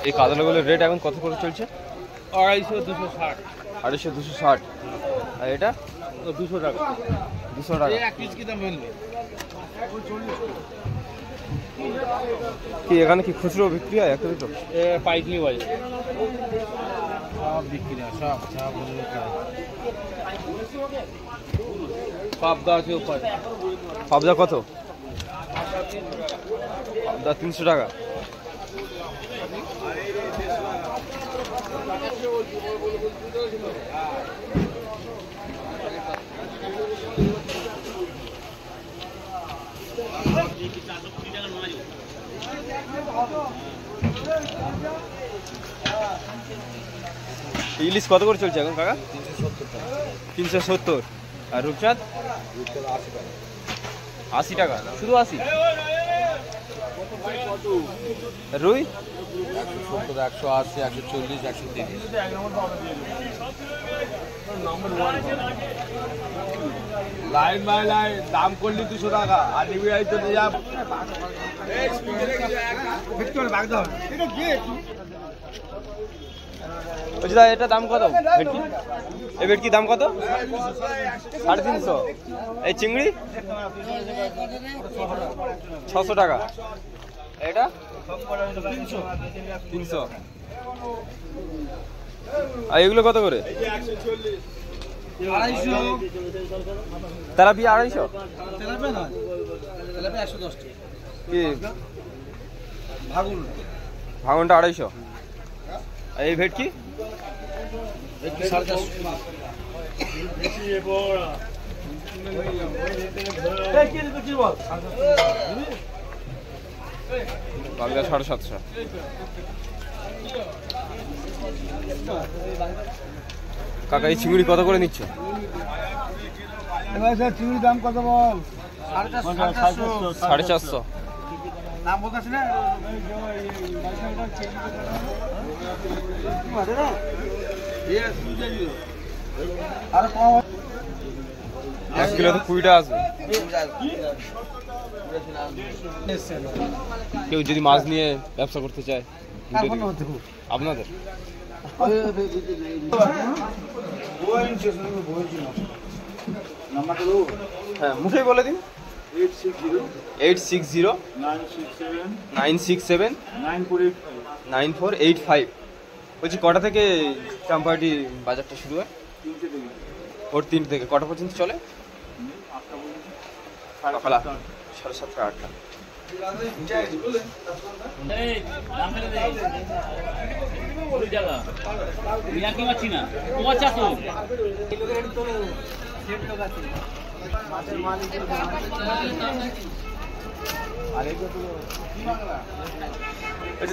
এই কাতলাগুলোর রেট এখন কত করে চলছে? 250 260। 250 260। আর এটা 200 টাকা। 200 টাকা। এক পিস কি দাম বলবে? কি এখানে কি খুচরো বিক্রি হয় একটা দুটো? পাইকারি বাজার সব বিক্রি হয়, সব সব পাবদা আছে উপরে। পাবদা কত? পাবদা 300 টাকা। ইলিশ কত করে চলছে এখন কাকা? 370। আর রূপচাঁদ 80 টাকা। শুধু 80? রুই 170 180 140 130। লাইন বাই লাইন দাম করলি 200 টাকা আর নিবি তো নিয়ে যা। এটা দাম কত? ভেটকি এই ভেটকি দাম কত? 350। এই চিংড়ি 600 টাকা। এটা 300। আর এগুলো কত করে? 250। তেলাপিয়া 250? তেলাপিয়া 110 টাকা। কি ভাঙনটা 250? আর এই ভেটকি? 450। বাংলা 750। কাকা এই চিংড়ি কত করে নিচ্ছে? চিংড়ির দাম কত বল? 450। নাম বলতেছ না? 1 কিলো তো 20 টাকা আসবে। কেউ যদি মাছ নিয়ে ব্যবসা করতে চায় আপনাদের? হ্যাঁ মুখেই বলে দিন। 860 967 9485। বলছি কটা থেকে চাম্পাহাটি বাজারটা শুরু হয়? ওর 3 থেকে কটা পর্যন্ত চলে? সকাল 7:30 8টা।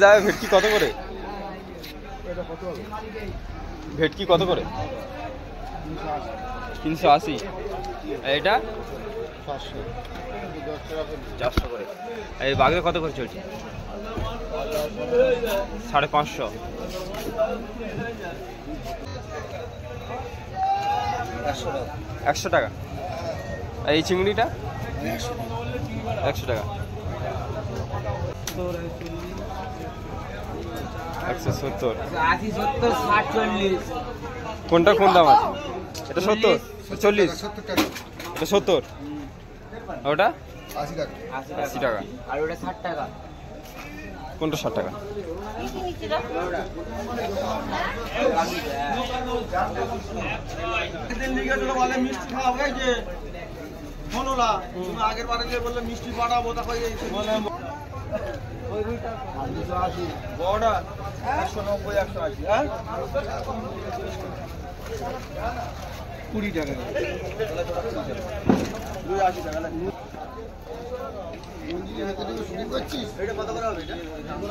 দাদা ভেটকি কত করে? ভেটকি কত করে? 380। এটা 400 করে। এই বাগদা কত করে চলছে? 550। 100 টাকা। আর এই চিংড়িটা 100 টাকা। 170। 80 70 60 40। কোনটা কোন দাম আছে? এটা 70 40। এটা 70। ওটা 80 টাকা। আর ওটা 60 টাকা। কোনটা 60 টাকা? মিষ্টি খাওয়া যে শোনো না, তুমি আগের বারে যে বললে মিষ্টি পাঠাবো তা কই বড়টা 190 180। হ্যাঁ 20 টাকা। 280 টাকা না? এটা কত করে হবে?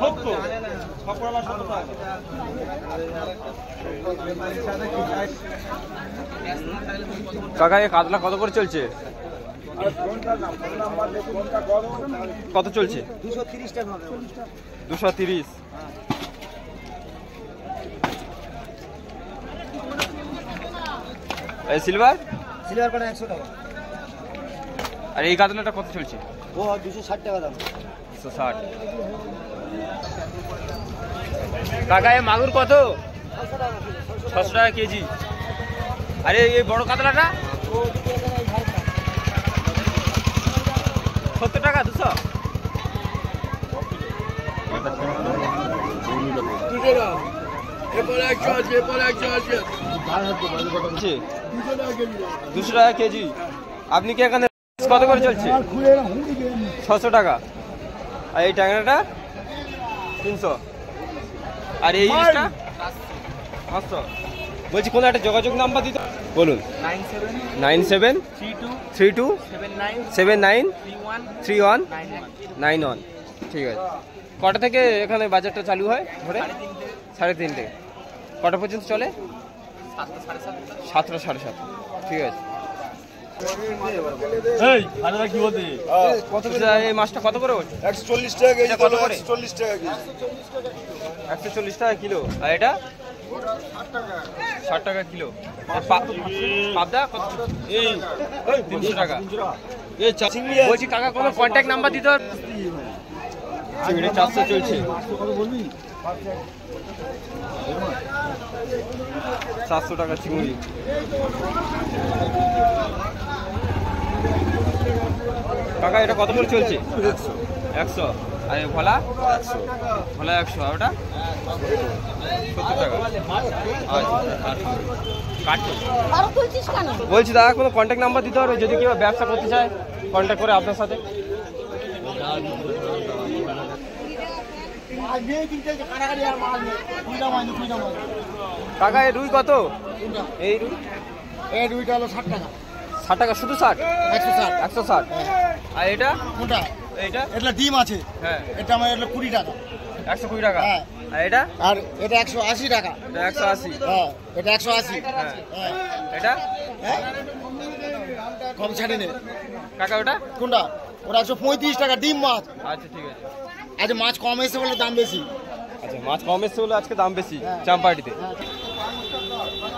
70। সবগুলো 70 টাকা। কাকা এই কাতলা কত করে চলছে? কত চলছে? 230 টাকা হবে। 230। এই সিলভার? সিলভার পাটা 100 টাকা। আর এই কাতলাটা কত চলছে? ও 260 টাকা দাম। 260। কাকা এই মাগুর কত? 600 টাকা কেজি। আরে এই বড় কাতলাটা 70 টাকা 200। আছে 200 টাকা কেজি। আপনি কি এখানে কত করে চলছে? 600 টাকা। আর এই ট্যাংরাটা 300। আর এই ইলিশটা 500। বলছি কোনো একটা যোগাযোগ নাম্বার দিতে বলুন। 9732793191। ঠিক আছে। কটা থেকে এখানে বাজারটা চালু হয়? ধরে 3:30। কটা পর্যন্ত চলে? 7টা 7:30। ঠিক আছে। এই মাছটা কত করে? 140 টাকা কেজি। কত করে? 140 টাকা কেজি। 140 টাকা কিলো। আর এটা 60 টাকা কিলো। পাবদা কত? এই 300 টাকা। বলছি কাকা কোনো কন্ট্যাক্ট নাম্বার দিতে হবে? চিংড়ি 400 চলছে। 700 টাকা চিংড়ি। কাকা এটা কত করে চলছে? 100। আর ভোলা 100। ভোলা 100। আর ওটা 70 টাকা। বলছি দাদা কোনো কন্ট্যাক্ট নাম্বার দিতে হবে যদি কেউ ব্যবসা করতে চায় কন্ট্যাক্ট করে আপনার সাথে? কাকা এই রুই কত? এই রুই? এই রুইটা হলো 60 টাকা। 60 টাকা শুধু? 60? 160। 160। আর এটা কোনটা? এইটা? এটা ডিম আছে। হ্যাঁ। এটা আমার হলো 20 টাকা। 120 টাকা। হ্যাঁ। আর এটা? আর এটা 180 টাকা। এটা 180। হ্যাঁ, এটা 180। হ্যাঁ। হ্যাঁ। এটা? হ্যাঁ? কম ছাড়ে নে। কাকা ওটা? কোনটা? ওটা 135 টাকা ডিম মাছ। আচ্ছা ঠিক আছে। আজ মাছ কম এসে বলে দাম বেশি। আচ্ছা মাছ কম এসছে বলে আজকে দাম বেশি চাম্পাহাটিতে।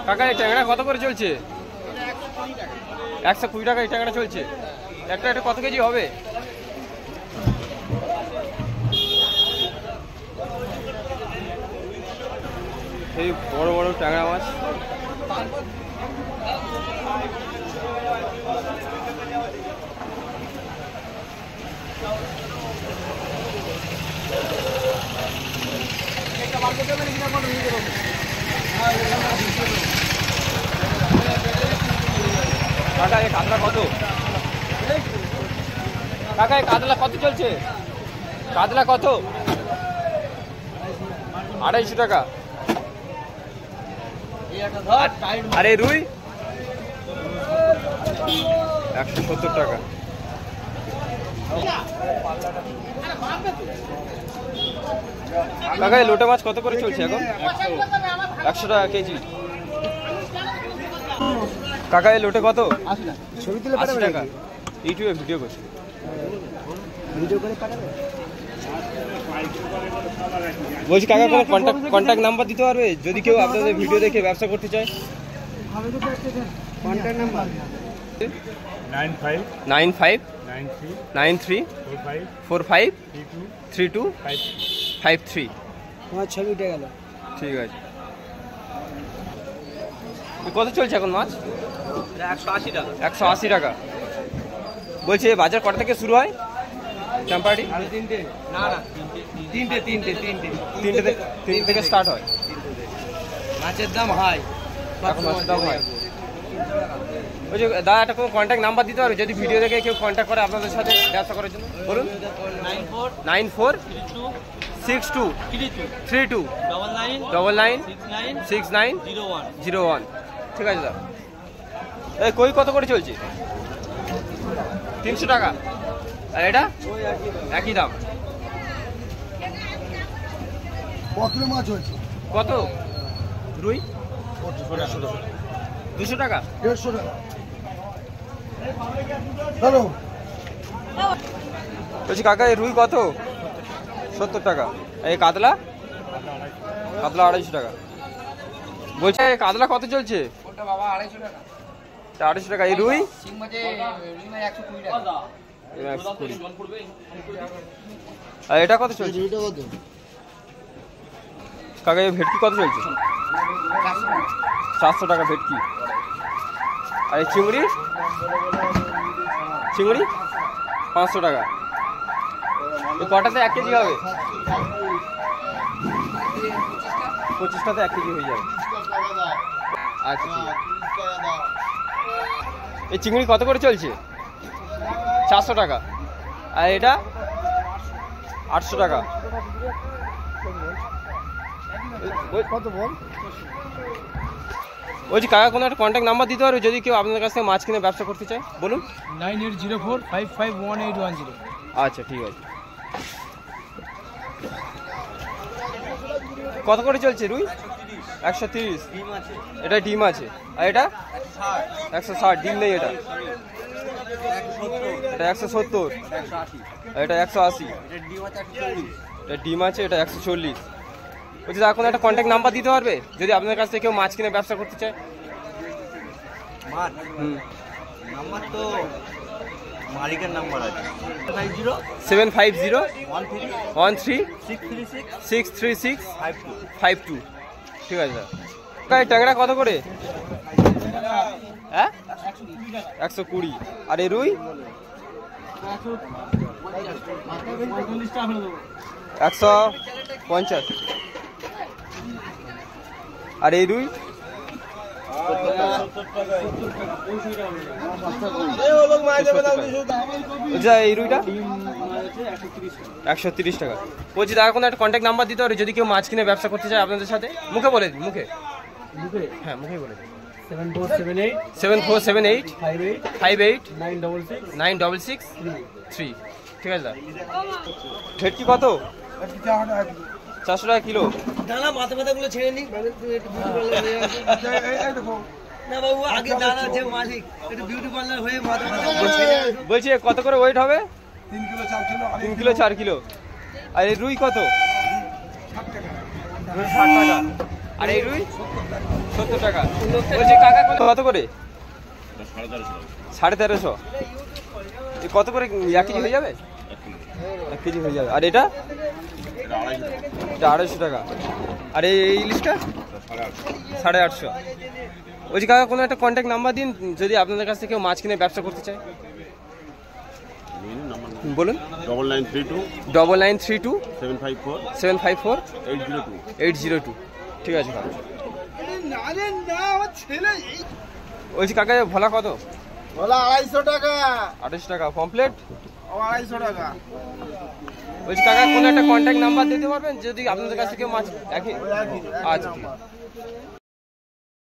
কাকা এই ট্যাংরা কত করে চলছে? 120 টাকা এই ট্যাংরা চলছে। একটা এটা কত কেজি হবে? এই বড় বড় ট্যাংরা মাছ। কাকা এই কাতলা কত? কাকা এই কাতলা কত চলছে? কাতলা কত? 250 টাকা। আর এই রুই 170 টাকা। কাকা এই লোটে মাছ কত করে চলছে এখন? 100 টাকা কেজি। কাকা এই লোটে কত? 80 টাকা। ইউটিউবে ভিডিও করছি। বলছি কাকা কোনো কন্ট্যাক্ট নাম্বার দিতে পারবে যদি কেউ আপনাদের ভিডিও দেখে ব্যবসা করতে চায়? Contact number 9593453253। তোমার ছবি উঠে গেল। ঠিক আছে। কত চলছে এখন মাছ? 180 টাকা। 180 টাকা। বলছি বাজার কটা থেকে শুরু হয় চাম্পাহাটি? 3 থেকে স্টার্ট হয়। মাছের দাম হাই। এখন মাছের দাম হয়। বলছি দাদা একটা কোনো কন্ট্যাক্ট নাম্বার দিতে পারবে যদি ভিডিও দেখে কেউ কন্ট্যাক্ট করে আপনাদের সাথে ব্যবসা করার জন্য? বলুন। 9432696969 ঠিক আছে দাদা। এই কই কত করে চলছে? 300 টাকা। আর এটা একই দাম। কত মাছ হয়েছে? কত রুই? 200 টাকা। 150 টাকা। হ্যালো। বলছি কাকা এই রুই কত? 70 টাকা। এই কাতলা? কাতলা 250 টাকা। বলছি কাতলা কত চলছে? 250 টাকা। এই রুই সিং মাছে রুই মাছ 120 টাকা। 120। আর এটা কত চলছে কাকা? এই ভেটকি কত চলছে? 400 টাকা ভেটকি। আর এই চিংড়ি? চিংড়ি 500 টাকা। এই কটাতে 1 কেজি হবে? 25টাতে 1 কেজি হয়ে যাবে। আচ্ছা ঠিক আছে। এই চিংড়ি কত করে চলছে? 400 টাকা। আর এটা 800 টাকা। কত বল? বলছি কাকা কোনো একটা কন্ট্যাক্ট নাম্বার দিতে পারবে যদি কেউ আপনাদের কাছ থেকে মাছ কিনে ব্যবসা করতে চায়? বলুন। 9804551810। আচ্ছা ঠিক আছে। কত করে চলছে রুই? 130। এটা ডিম আছে। আর এটা 160। ডিম নেই। এটা 170। এটা 180। এটা ডিম আছে। এটা 140। বলছি দাদা কোনো একটা কন্ট্যাক্ট নাম্বার দিতে পারবে যদি আপনাদের কাছ থেকে কেউ মাছ কিনে ব্যবসা করতে চায়? মাছ নাম্বার তো মালিকের নাম্বার আছে 750-13-636-52। ঠিক আছে দাদা। ট্যাংরা কত করে? হ্যাঁ 120। আর এই রুই 150। আর এই রুই এই রুইটা 130 টাকা। বলছি দাদা কোনো একটা কন্ট্যাক্ট নাম্বার দিতে পারে যদি কেউ মাছ কিনে ব্যবসা করতে চায় আপনাদের সাথে? মুখে বলে দিন। মুখে? হ্যাঁ মুখে বলে দিন। 747858969693। ঠিক আছে দাদা। ভেটকি কত? 400 টাকা কিলো। দানা মাথা মাথাগুলো ছেড়ে নি না বাবু, আগে দানা যে মালিক একটু বিউটি পার্লার হয়ে মাথা বলছি কত করে ওয়েট হবে? 3 কিলো 4 কিলো। আর এই রুই কত? 60 টাকা। আর এই রুই 70 টাকা। বলছি কাকা কত করে? 1350। কত করে 1 কেজি হয়ে যাবে? 1 কেজি হয়ে যাবে। আর এটা 250 টাকা। আর এই ইলিশটা 850। বলছি কাকা কোনো একটা কন্ট্যাক্ট নাম্বার দিন যদি আপনাদের কাছ থেকে কেউ মাছ কিনে ব্যবসা করতে চায়? বলুন। 9932 754 802। ঠিক আছে কাকা। বলছি কাকা ভোলা কত? বলা 250 টাকা। 28 টাকা। পমপ্লেট 250 টাকা। বলছি কাকা কোনো একটা কন্ট্যাক্ট নাম্বার দিতে পারবেন যদি আপনাদের কাছ থেকে মাছ? আচ্ছা ঠিক আছে।